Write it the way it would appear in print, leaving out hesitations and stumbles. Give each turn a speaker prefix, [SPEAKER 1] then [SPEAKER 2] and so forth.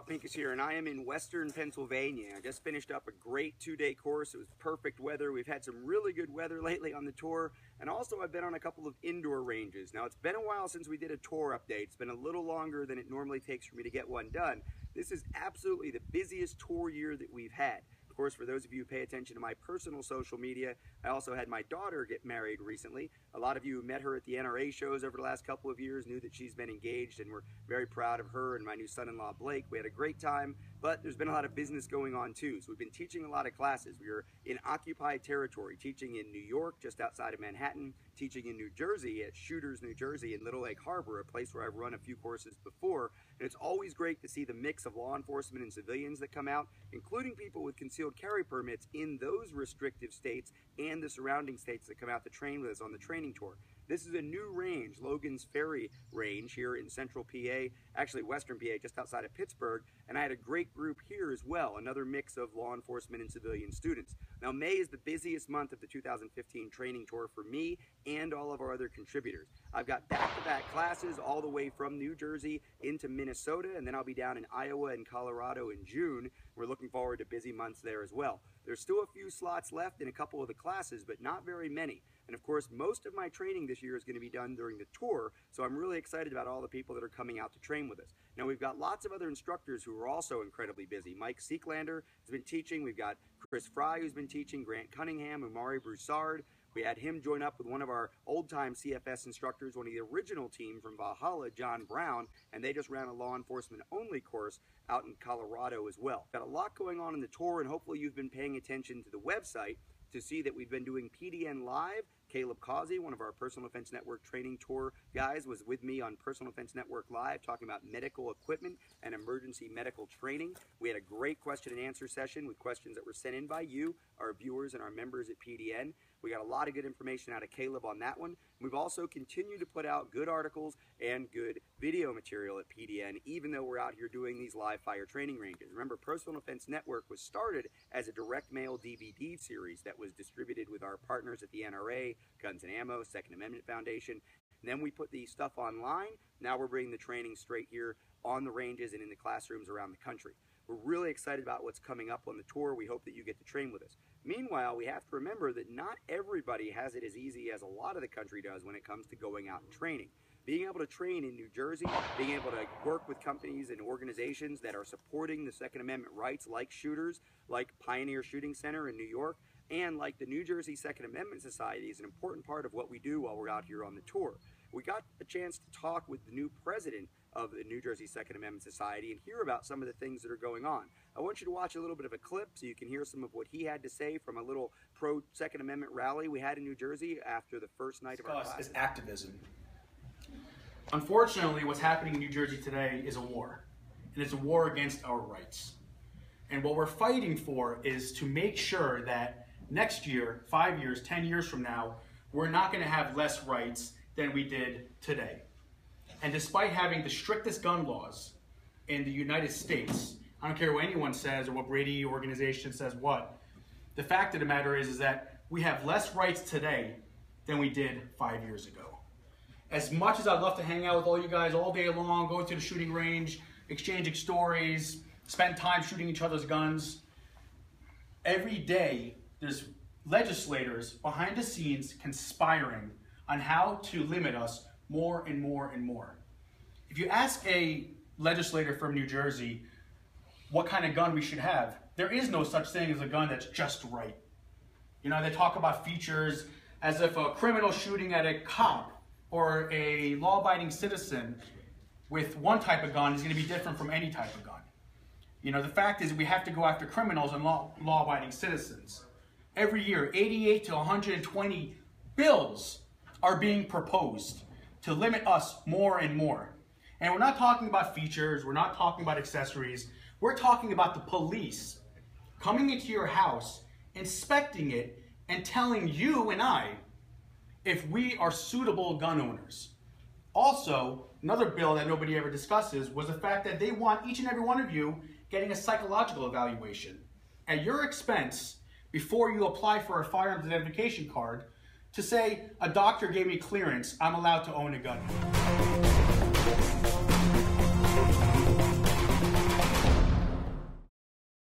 [SPEAKER 1] Pincus here, and I am in Western Pennsylvania. I just finished up a great 2-day course. It was perfect weather. We've had some really good weather lately on the tour, and also I've been on a couple of indoor ranges. Now, it's been a while since we did a tour update. It's been a little longer than it normally takes for me to get one done. This is absolutely the busiest tour year that we've had. Of course, for those of you who pay attention to my personal social media, I also had my daughter get married recently. A lot of you who met her at the NRA shows over the last couple of years knew that she's been engaged, and we're very proud of her and my new son-in-law, Blake. We had a great time, but there's been a lot of business going on too. So we've been teaching a lot of classes. We were in occupied territory, teaching in New York, just outside of Manhattan, teaching in New Jersey at Shooters, New Jersey in Little Lake Harbor, a place where I've run a few courses before. And it's always great to see the mix of law enforcement and civilians that come out, including people with concealed carry permits in those restrictive states and the surrounding states that come out to train with us on the training tour. This is a new range, Logan's Ferry range here in central PA, actually western PA, just outside of Pittsburgh, and I had a great group here as well, another mix of law enforcement and civilian students. Now, May is the busiest month of the 2015 training tour for me and all of our other contributors. I've got back-to-back classes all the way from New Jersey into Minnesota, and then I'll be down in Iowa and Colorado in June. We're looking forward to busy months there as well. There's still a few slots left in a couple of the classes, but not very many. And of course, most of my training this year is going to be done during the tour, so I'm really excited about all the people that are coming out to train with us. Now, we've got lots of other instructors who are also incredibly busy. Mike Seeklander has been teaching. We've got Chris Fry, who's been teaching, Grant Cunningham, Umari Broussard. We had him join up with one of our old-time CFS instructors, one of the original team from Valhalla, John Brown, and they just ran a law enforcement-only course out in Colorado as well. Got a lot going on in the tour, and hopefully you've been paying attention to the website to see that we've been doing PDN Live. Caleb Causey, one of our Personal Defense Network training tour guys, was with me on Personal Defense Network Live talking about medical equipment and emergency medical training. We had a great question and answer session with questions that were sent in by you, our viewers, and our members at PDN. We got a lot of good information out of Caleb on that one. We've also continued to put out good articles and good video material at PDN, even though we're out here doing these live fire training ranges. Remember, Personal Defense Network was started as a direct mail DVD series that was distributed with our partners at the NRA, Guns and Ammo, Second Amendment Foundation. And then we put the stuff online. Now we're bringing the training straight here on the ranges and in the classrooms around the country. We're really excited about what's coming up on the tour. We hope that you get to train with us. Meanwhile, we have to remember that not everybody has it as easy as a lot of the country does when it comes to going out and training. Being able to train in New Jersey, being able to work with companies and organizations that are supporting the Second Amendment rights, like Shooters, like Pioneer Shooting Center in New York, and like the New Jersey Second Amendment Society, is an important part of what we do while we're out here on the tour. We got a chance to talk with the new president of the New Jersey Second Amendment Society and hear about some of the things that are going on. I want you to watch a little bit of a clip so you can hear some of what he had to say from a little pro-Second Amendment rally we had in New Jersey after the first night of our class.
[SPEAKER 2] Is activism. Unfortunately, what's happening in New Jersey today is a war, and it's a war against our rights. And what we're fighting for is to make sure that next year, 5 years, 10 years from now, we're not going to have less rights than we did today. And despite having the strictest gun laws in the United States, I don't care what anyone says or what Brady organization says what, the fact of the matter is that we have less rights today than we did 5 years ago. As much as I'd love to hang out with all you guys all day long, go to the shooting range, exchanging stories, spend time shooting each other's guns, every day there's legislators behind the scenes conspiring on how to limit us more and more and more. If you ask a legislator from New Jersey what kind of gun we should have, there is no such thing as a gun that's just right. You know, they talk about features as if a criminal shooting at a cop or a law-abiding citizen with one type of gun is going to be different from any type of gun. You know, the fact is we have to go after criminals and law-abiding citizens. Every year, 88 to 120 bills are being proposed to limit us more and more. And we're not talking about features, we're not talking about accessories, we're talking about the police coming into your house, inspecting it, and telling you and I if we are suitable gun owners. Also, another bill that nobody ever discusses was the fact that they want each and every one of you getting a psychological evaluation at your expense before you apply for a firearms identification card to say, a doctor gave me clearance, I'm allowed to own a gun.